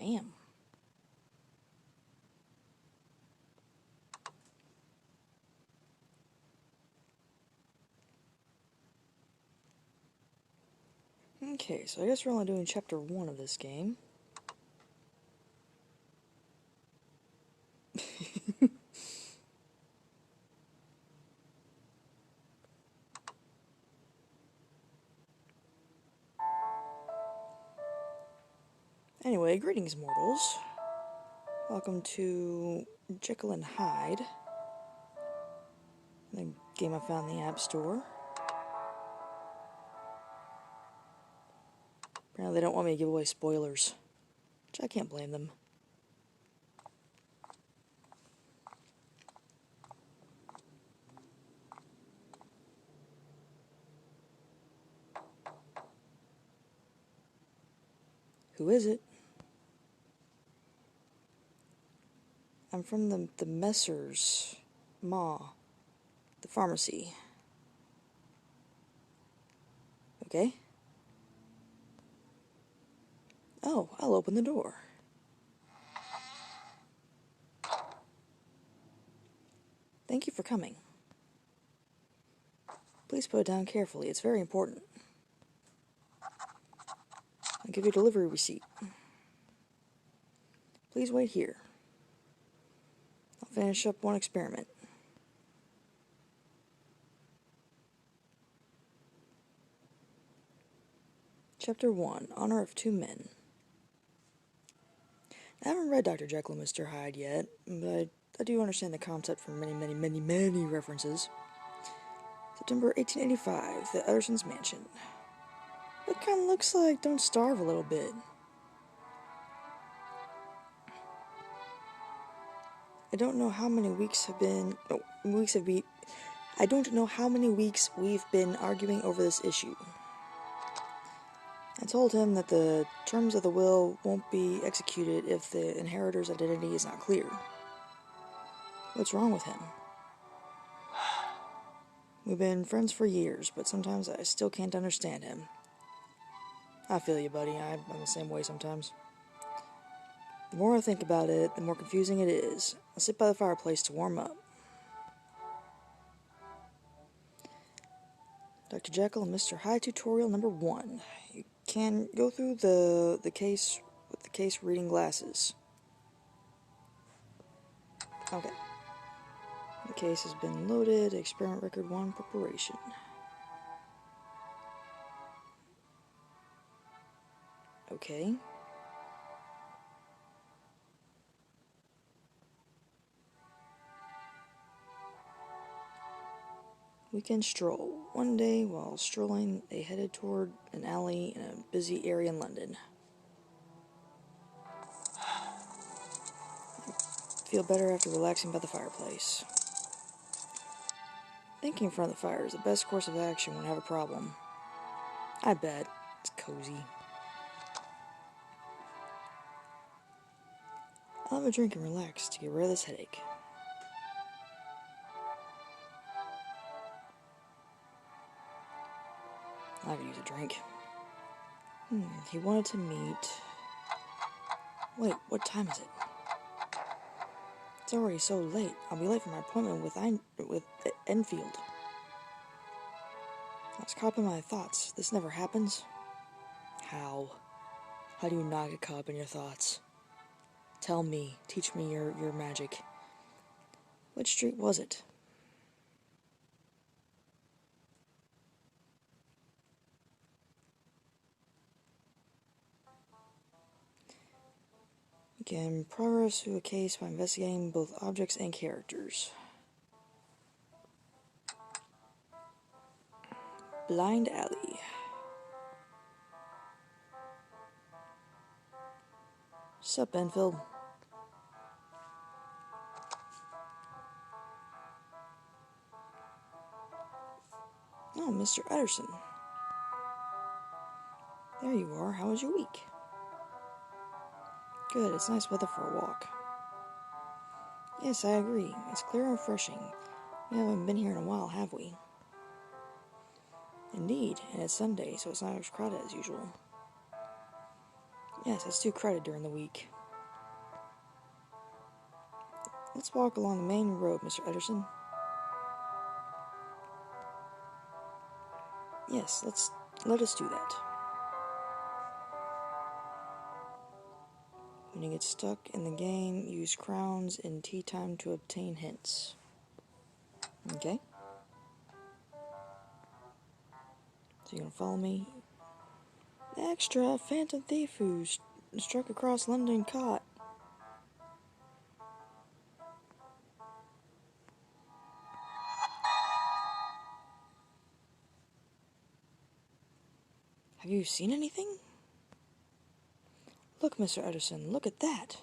Damn. Okay, so I guess we're only doing chapter 1 of this game. Anyway, greetings, mortals. Welcome to Jekyll and Hyde, the game I found in the App Store. Apparently they don't want me to give away spoilers, which I can't blame them. Who is it? I'm from the Messrs. Ma, the pharmacy. Okay. Oh, I'll open the door. Thank you for coming. Please put it down carefully, it's very important. I'll give you a delivery receipt. Please wait here. I'll finish up one experiment. Chapter 1, Honor of Two Men. I haven't read Dr. Jekyll and Mr. Hyde yet, but I do understand the concept from many references. September 1885, the Utterson's mansion. It kind of looks like Don't Starve a little bit. I don't know how many weeks have been... I don't know how many weeks we've been arguing over this issue. I told him that the terms of the will won't be executed if the inheritor's identity is not clear. What's wrong with him? We've been friends for years, but sometimes I still can't understand him. I feel you, buddy. I'm the same way sometimes. The more I think about it, the more confusing it is. I'll sit by the fireplace to warm up. Dr. Jekyll and Mr. Hyde tutorial number 1. You can go through the case with the case reading glasses. Okay. The case has been loaded. Experiment record 1 preparation. Okay. Weekend stroll. One day, while strolling, they headed toward an alley in a busy area in London. Feel better after relaxing by the fireplace. Thinking in front of the fire is the best course of action when I have a problem. I bet. It's cozy. I'll have a drink and relax to get rid of this headache. I could use a drink. He wanted to meet... Wait, what time is it? It's already so late. I'll be late for my appointment with Enfield. I was caught up in my thoughts. This never happens. How? How do you not get caught up in your thoughts? Tell me. Teach me your magic. Which street was it? You can progress through a case by investigating both objects and characters. Blind Alley. Sup, Enfield? Oh, Mr. Utterson. There you are. How was your week? Good, it's nice weather for a walk. Yes, I agree. It's clear and refreshing. We haven't been here in a while, have we? Indeed, and it's Sunday, so it's not as crowded as usual. Yes, it's too crowded during the week. Let's walk along the main road, Mr. Ederson. Yes, let us do that. When you get stuck in the game, use crowns in tea time to obtain hints. Okay? So you're gonna follow me? Extra! Phantom thief who struck across London caught. Have you seen anything? Look, Mr. Ederson, look at that.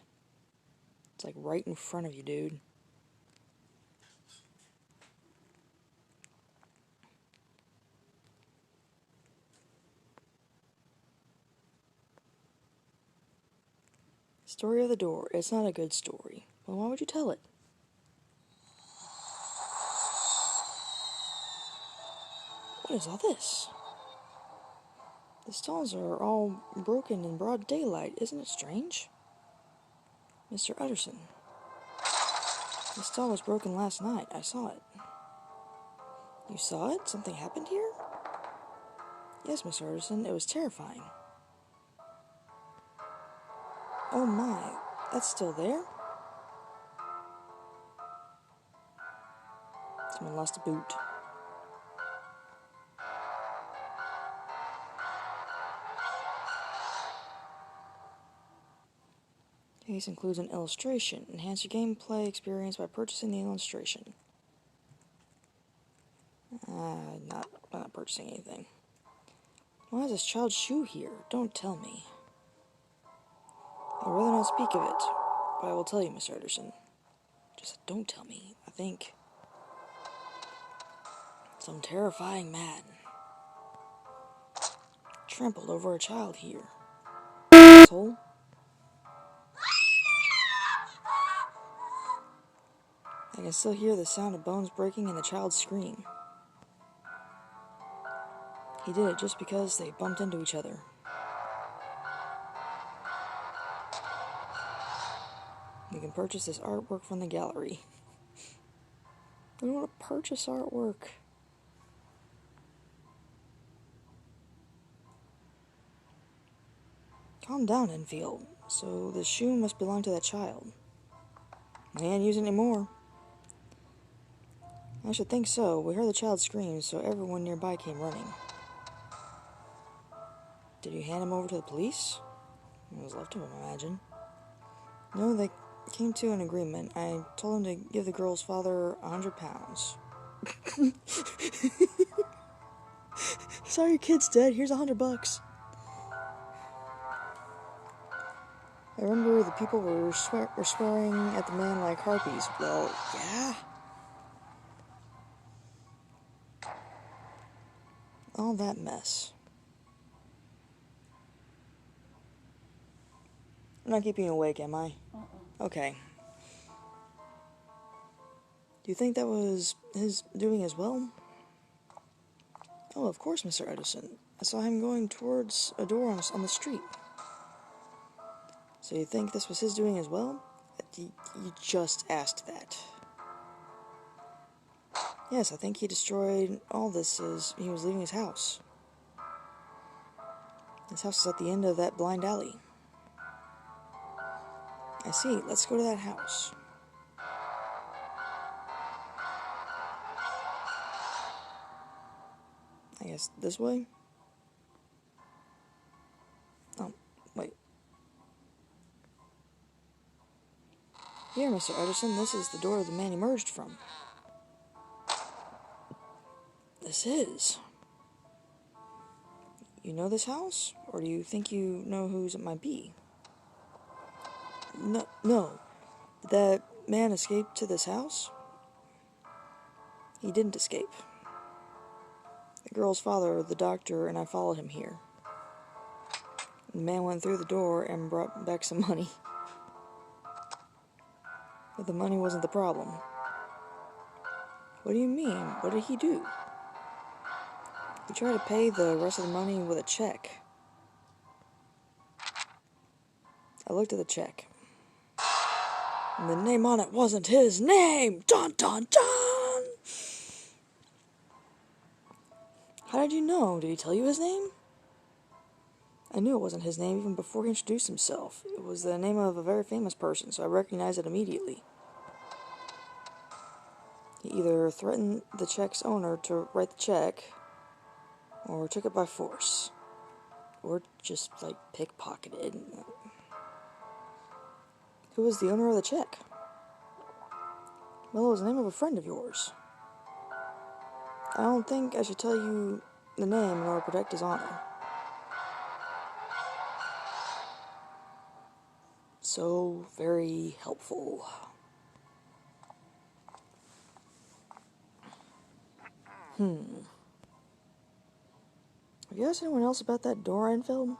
It's like right in front of you, dude. Story of the door. It's not a good story. Well, why would you tell it? What is all this? The stalls are all broken in broad daylight. Isn't it strange? Mr. Ederson. The stall was broken last night. I saw it. You saw it? Something happened here? Yes, Mr. Ederson. It was terrifying. Oh my, that's still there? Someone lost a boot. Case includes an illustration. Enhance your gameplay experience by purchasing the illustration. Not purchasing anything. Why is this child's shoe here? Don't tell me. I'd rather not speak of it, but I will tell you, Mr. Ederson. Just don't tell me. I think some terrifying man trampled over a child here. Asshole. I can still hear the sound of bones breaking and the child's scream. He did it just because they bumped into each other. You can purchase this artwork from the gallery. I don't want to purchase artwork. Calm down, Enfield. So the shoe must belong to that child. I ain't using it anymore. I should think so. We heard the child scream, so everyone nearby came running. Did you hand him over to the police? What was left of him, I imagine. No, they came to an agreement. I told him to give the girl's father £100. Sorry, your kid's dead. Here's $100. I remember the people were swearing at the man like harpies. Well, yeah. All that mess. I'm not keeping you awake, am I? Okay. Do you think that was his doing as well? Oh, of course, Mr. Ederson. I saw him going towards a door on the street. So you think this was his doing as well? You just asked that. Yes, I think he destroyed all this as he was leaving his house. His house is at the end of that blind alley. I see. Let's go to that house. I guess this way? Oh, wait. Here, Mr. Ederson, this is the door the man emerged from. This is. You know this house? Or do you think you know whose it might be? No. Did that man escape to this house? He didn't escape. The girl's father, the doctor, and I followed him here. The man went through the door and brought back some money. But the money wasn't the problem. What do you mean? What did he do? He tried to pay the rest of the money with a check. I looked at the check. And the name on it wasn't his name! Dun dun dun! How did you know? Did he tell you his name? I knew it wasn't his name even before he introduced himself. It was the name of a very famous person, so I recognized it immediately. He either threatened the check's owner to write the check, or took it by force. Or just, like, pickpocketed. Who was the owner of the check? Well, it was the name of a friend of yours. I don't think I should tell you the name in order to protect his honor. So very helpful. Have you asked anyone else about that door I unfilled?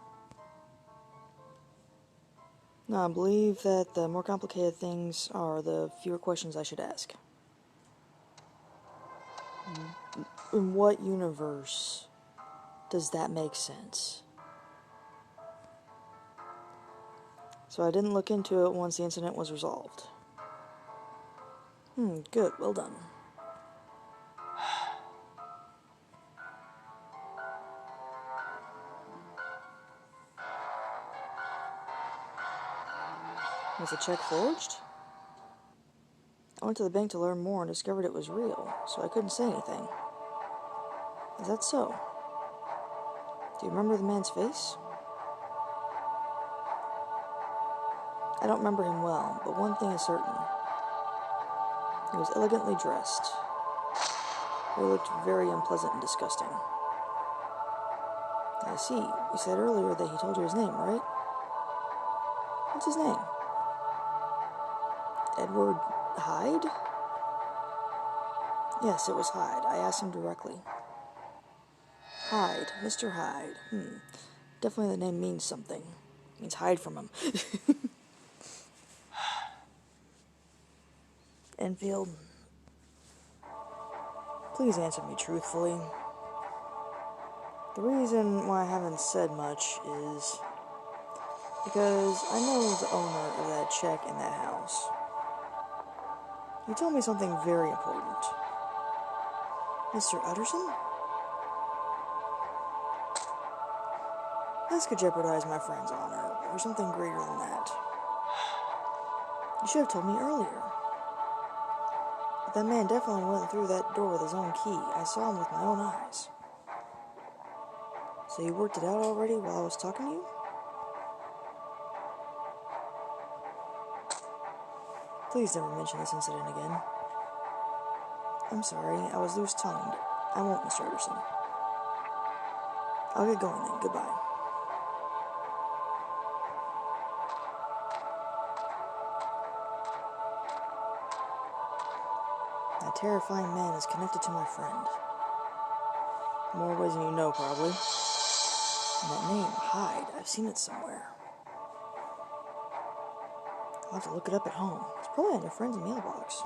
No, I believe that the more complicated things are, the fewer questions I should ask. In what universe does that make sense? So I didn't look into it once the incident was resolved. Good, well done. Was the check forged? I went to the bank to learn more and discovered it was real, so I couldn't say anything. Is that so? Do you remember the man's face? I don't remember him well, but one thing is certain. He was elegantly dressed. He looked very unpleasant and disgusting. I see. You said earlier that he told you his name, right? What's his name? Edward Hyde? Yes, it was Hyde. I asked him directly. Hyde. Mr. Hyde. Definitely the name means something. It means hide from him. Enfield, please answer me truthfully. The reason why I haven't said much is because I know the owner of that check in that house. He told me something very important. Mr. Utterson? This could jeopardize my friend's honor, or something greater than that. You should have told me earlier. But that man definitely went through that door with his own key. I saw him with my own eyes. So you worked it out already while I was talking to you? Please never mention this incident again. I'm sorry, I was loose-tongued. I won't, Mr. Utterson. I'll get going then. Goodbye. That terrifying man is connected to my friend. More ways than you know, probably. And that name, Hyde, I've seen it somewhere. I'll have to look it up at home. It's probably on your friend's mailbox.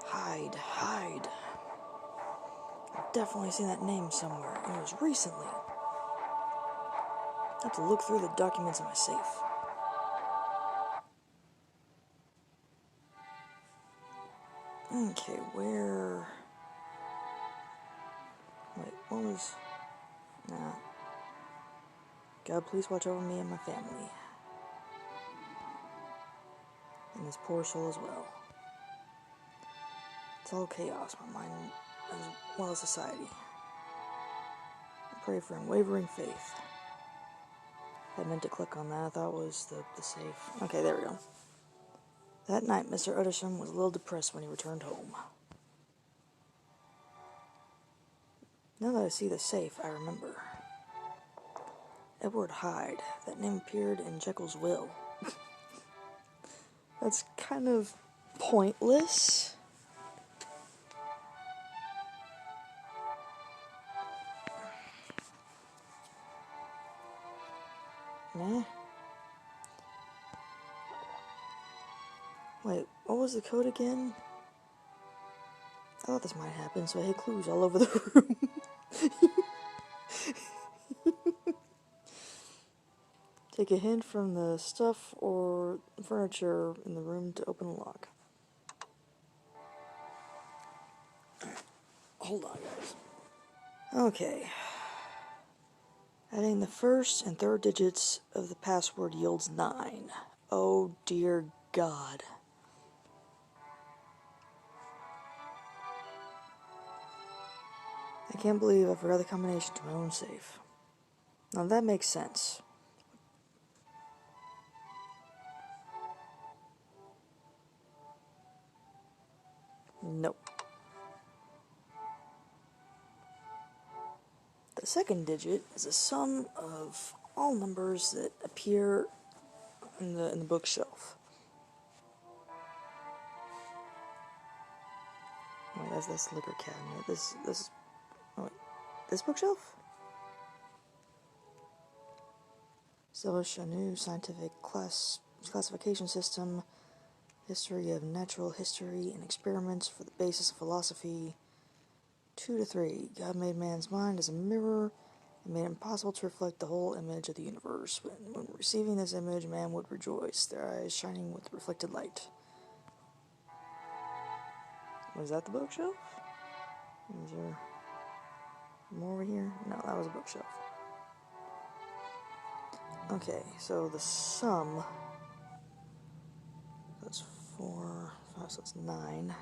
Hyde. I've definitely seen that name somewhere, and it was recently. I have to look through the documents in my safe. Okay, where... Wait, what was... Nah. God, please watch over me and my family. And this poor soul as well. It's all chaos, my mind as well as society. I pray for unwavering faith. I meant to click on that. I thought it was the safe. Okay, there we go. That night, Mr. Utterson was a little depressed when he returned home. Now that I see the safe, I remember. Edward Hyde. That name appeared in Jekyll's will. That's kind of pointless. Nah. Wait, what was the code again? I thought this might happen, so I hid clues all over the room. Take a hint from the stuff or furniture in the room to open the lock. Hold on, guys. Okay. Adding the first and third digits of the password yields 9. Oh dear God. I can't believe I forgot the combination to my own safe. Now that makes sense. Nope. The second digit is a sum of all numbers that appear in the bookshelf. Wait, that's the liquor cabinet. This bookshelf? Establish a new scientific classification system. History of natural history and experiments for the basis of philosophy. 2 to 3. God made man's mind as a mirror and made it impossible to reflect the whole image of the universe. When receiving this image, man would rejoice, their eyes shining with reflected light. Was that the bookshelf? Is there more over here? No, that was a bookshelf. Okay, so the sum, that's 4, 5, so that's 9.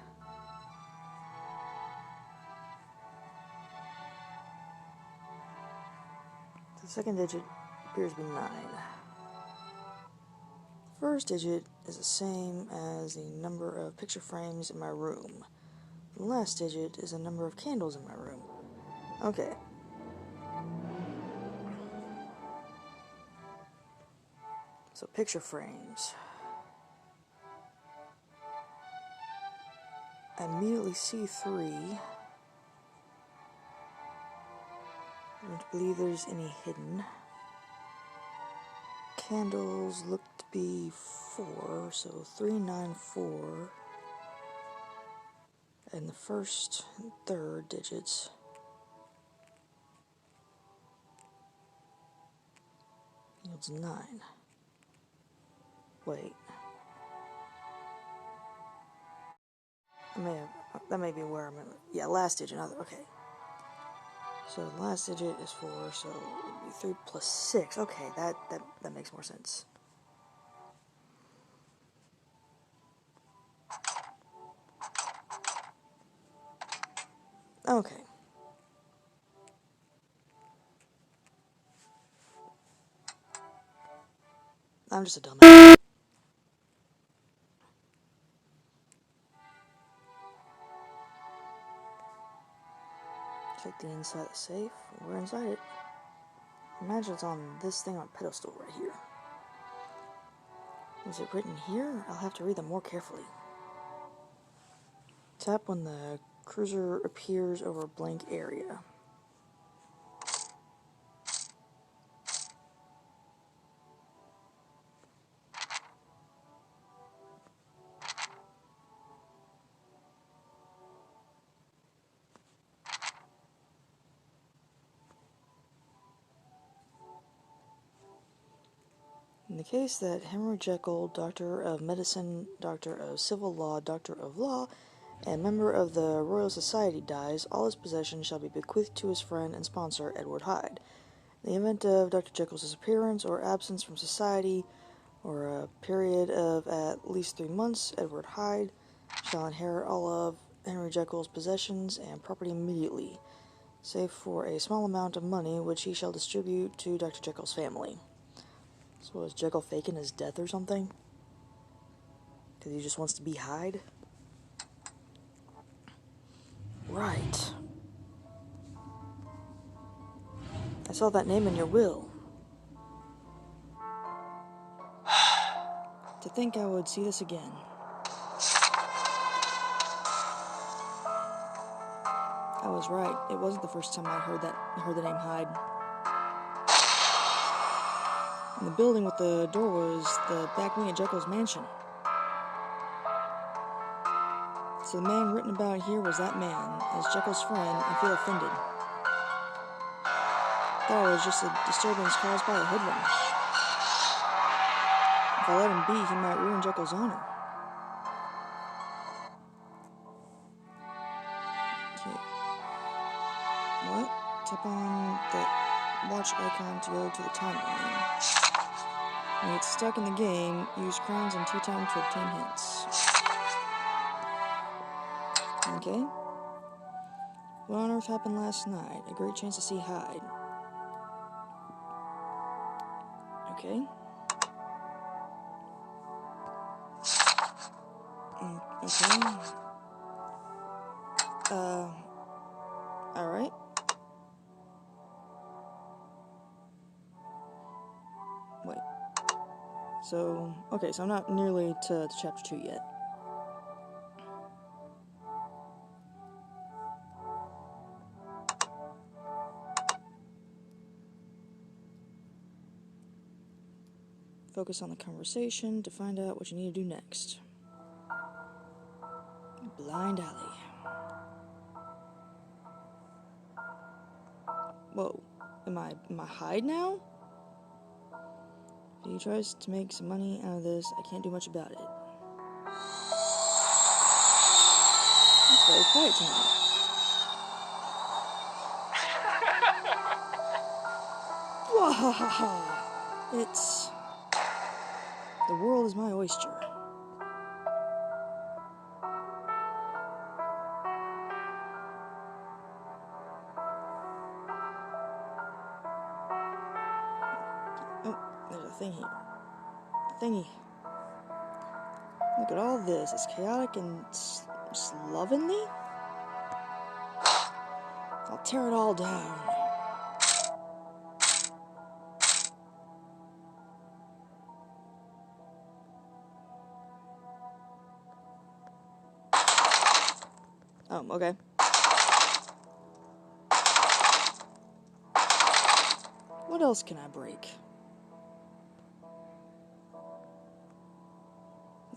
The second digit appears to be 9. The first digit is the same as the number of picture frames in my room. The last digit is the number of candles in my room. Okay. So picture frames. I immediately see 3. I don't believe there's any hidden. Candles look to be 4, so 3, 9, 4. And the first and third digits yields 9. Wait. That may be where I'm at. Yeah, last digit. Okay. So the last digit is 4, so it would be 3 plus 6. Okay, that makes more sense. Okay. I'm just a dumbass. Check the inside of the safe. We're inside it. Imagine it's on this thing on a pedestal right here. Is it written here? I'll have to read them more carefully. Tap when the cursor appears over a blank area. In the case that Henry Jekyll, Doctor of Medicine, Doctor of Civil Law, Doctor of Law, and member of the Royal Society dies, all his possessions shall be bequeathed to his friend and sponsor, Edward Hyde. In the event of Dr. Jekyll's disappearance or absence from society, or a period of at least 3 months, Edward Hyde shall inherit all of Henry Jekyll's possessions and property immediately, save for a small amount of money which he shall distribute to Dr. Jekyll's family. So is Jekyll faking his death or something? Because he just wants to be Hyde? Right. I saw that name in your will. To think I would see this again. I was right. It wasn't the first time I heard the name Hyde. And the building with the door was the back wing of Jekyll's mansion. So the man written about here was that man. As Jekyll's friend, I feel offended. Thought it was just a disturbance caused by a hoodlum. If I let him be, he might ruin Jekyll's honor. Okay. What? Tap on the watch icon to go to the timeline. When you get stuck in the game, use crowns and tea time to obtain hints. Okay. What on earth happened last night? A great chance to see Hyde. Okay. Okay. Alright. Wait. So, okay, so I'm not nearly to chapter 2 yet. Focus on the conversation to find out what you need to do next. Blind alley. Whoa. Am I Hyde now? If he tries to make some money out of this, I can't do much about it. It's very quiet tonight. Wahahaha! It's... The world is my oyster. Oh, there's a thing here. Thingy. Look at all this. It's chaotic and slovenly? I'll tear it all down. Oh, okay. What else can I break?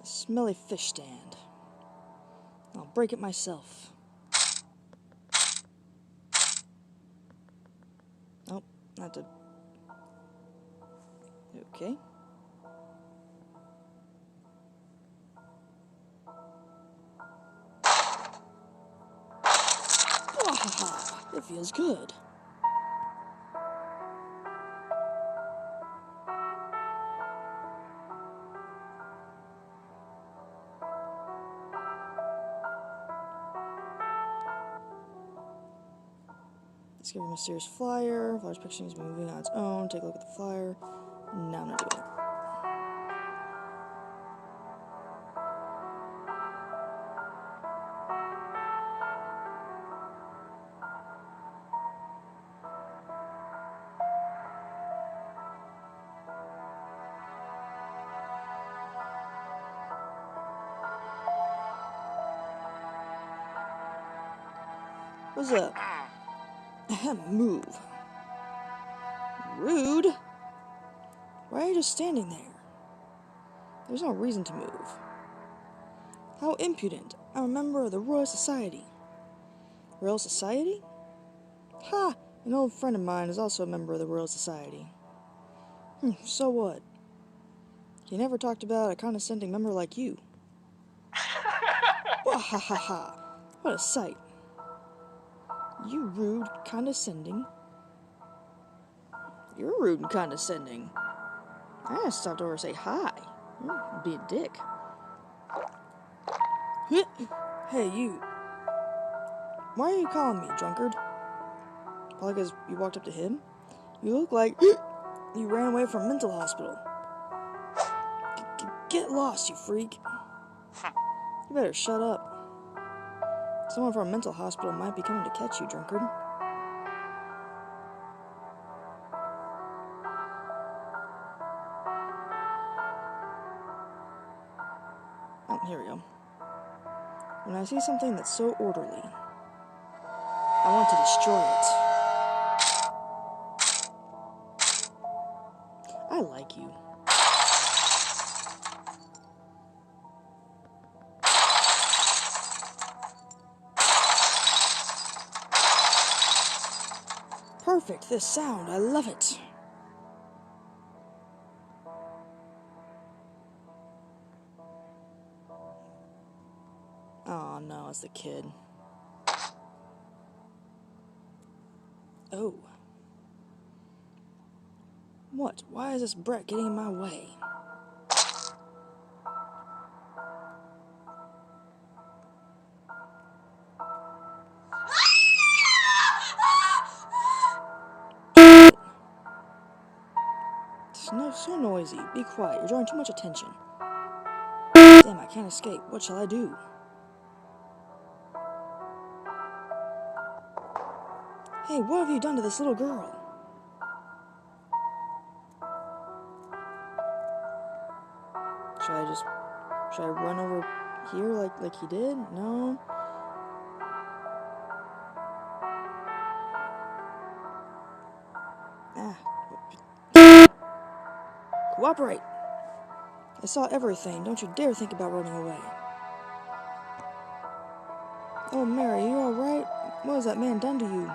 The smelly fish stand. I'll break it myself. Oh, not to... Okay. It feels good. Discover a mysterious flyer. Flyer's picture needs to be moving on its own. Take a look at the flyer. No, I'm not doing it. What's up? Move. Rude? Why are you just standing there? There's no reason to move. How impudent. I'm a member of the Royal Society. Royal Society? Ha! An old friend of mine is also a member of the Royal Society. So what? He never talked about a condescending member like you. Wahahaha! What a sight. You rude, condescending. You're rude and condescending. I just stopped over to say hi. Be a dick. Hey, you. Why are you calling me, drunkard? Probably because you walked up to him? You look like you ran away from a mental hospital. Get lost, you freak. You better shut up. Someone from a mental hospital might be coming to catch you, drunkard. Oh, here we go. When I see something that's so orderly, I want to destroy it. I like you. perfect, this sound. I love it. Oh no, it's the kid. Oh. What? Why is this brat getting in my way? It's so noisy. Be quiet. You're drawing too much attention. Damn, I can't escape. What shall I do? Hey, what have you done to this little girl? Should I run over here like he did? No. Ah. Cooperate. I saw everything. Don't you dare think about running away. Oh, Mary, you alright? What has that man done to you?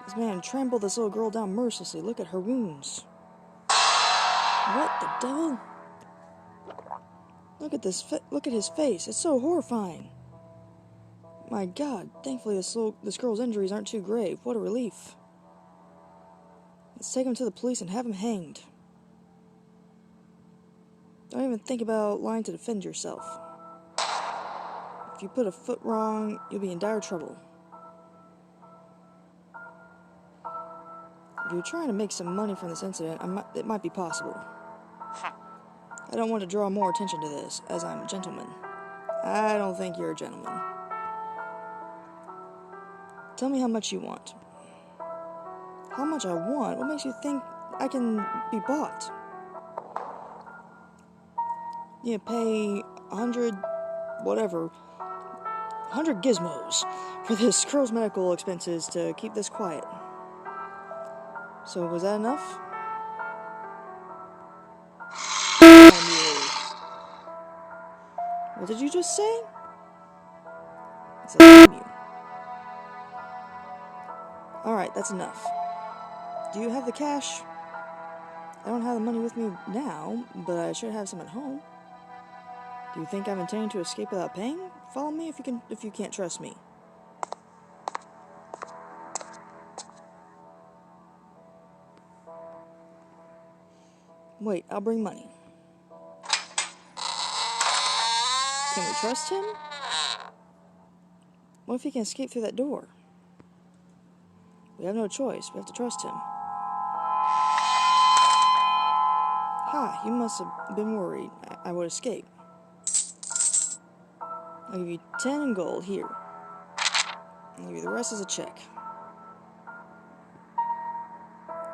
This man trampled this little girl down mercilessly. Look at her wounds. What the devil? Look at his face. It's so horrifying. My God, thankfully this girl's injuries aren't too grave. What a relief. Let's take him to the police and have him hanged. Don't even think about lying to defend yourself. If you put a foot wrong, you'll be in dire trouble. If you're trying to make some money from this incident, it might be possible. I don't want to draw more attention to this, as I'm a gentleman. I don't think you're a gentleman. Tell me how much you want. How much I want? What makes you think I can be bought? You pay 100 gizmos for this girl's medical expenses to keep this quiet. So was that enough? What did you just say? I said, damn you. Alright, that's enough. Do you have the cash? I don't have the money with me now, but I should have some at home. Do you think I'm intending to escape without paying? Follow me if you can't trust me. Wait, I'll bring money. Can we trust him? What if he can escape through that door? We have no choice. We have to trust him. Ha, you must have been worried I would escape. I'll give you 10 in gold here. I'll give you the rest as a check.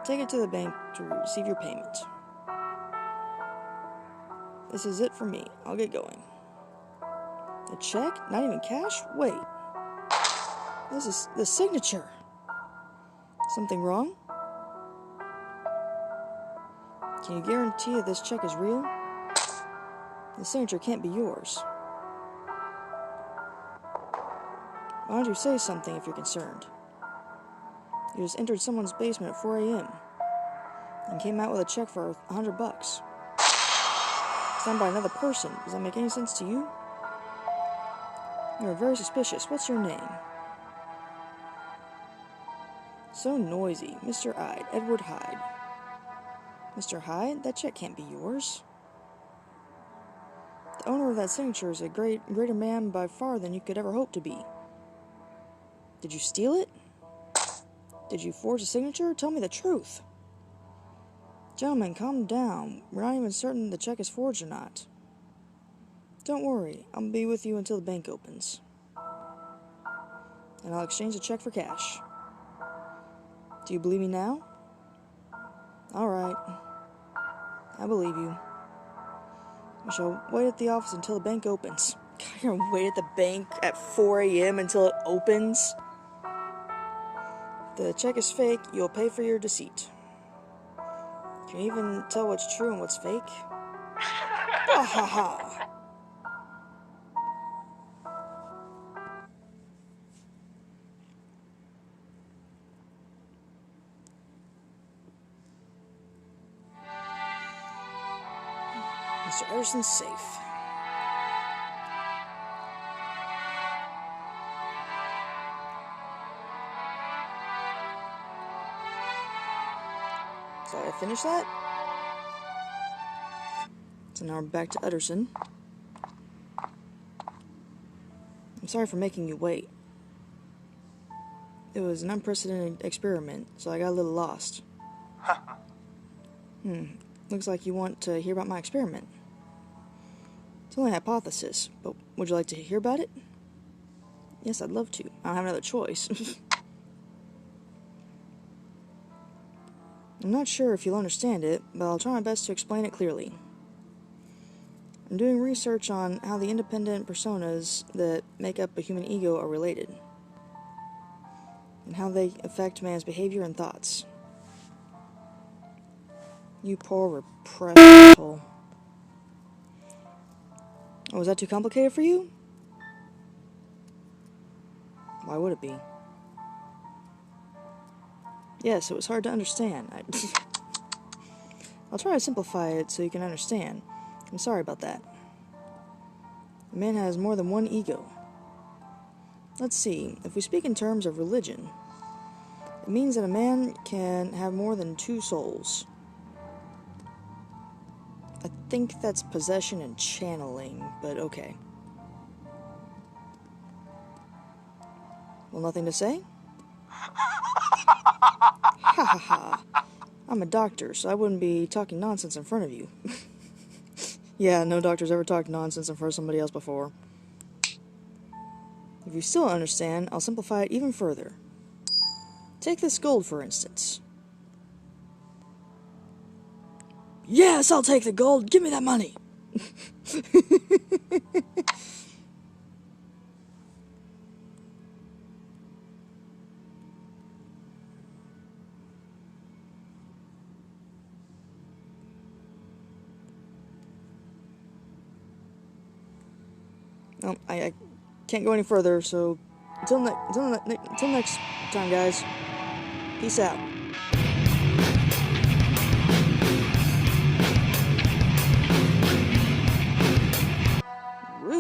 Take it to the bank to receive your payment. This is it for me. I'll get going. A check? Not even cash? Wait. This is the signature. Something wrong? Can you guarantee that this check is real? The signature can't be yours. Why don't you say something if you're concerned? You just entered someone's basement at 4 a.m. and came out with a check for $100. Signed by another person. Does that make any sense to you? You're very suspicious. What's your name? So noisy. Mr. Hyde. Edward Hyde. Mr. Hyde? That check can't be yours. The owner of that signature is a greater man by far than you could ever hope to be. Did you steal it? Did you forge a signature? Tell me the truth. Gentlemen, calm down. We're not even certain the check is forged or not. Don't worry. I'll be with you until the bank opens. And I'll exchange the check for cash. Do you believe me now? Alright. I believe you. We shall wait at the office until the bank opens. You're gonna wait at the bank at 4 a.m. until it opens? The check is fake. You'll pay for your deceit. Can you even tell what's true and what's fake? Ha ha ha! Mr. Utterson's safe. So I finished that? So now we're back to Utterson. I'm sorry for making you wait. It was an unprecedented experiment, so I got a little lost. Looks like you want to hear about my experiment. It's only a hypothesis, but would you like to hear about it? Yes, I'd love to. I don't have another choice. I'm not sure if you'll understand it, but I'll try my best to explain it clearly. I'm doing research on how the independent personas that make up a human ego are related, and how they affect man's behavior and thoughts. You poor, repressed asshole. Oh, was that too complicated for you? Why would it be? Yes, it was hard to understand. I'll try to simplify it so you can understand. I'm sorry about that. A man has more than one ego. Let's see, if we speak in terms of religion, it means that a man can have more than two souls. I think that's possession and channeling, but okay. Well, nothing to say? Ha ha ha. I'm a doctor, so I wouldn't be talking nonsense in front of you. Yeah, no doctor's ever talked nonsense in front of somebody else before. If you still don't understand, I'll simplify it even further. Take this gold, for instance. Yes, I'll take the gold. Give me that money. No, I can't go any further, so until next time, guys. Peace out.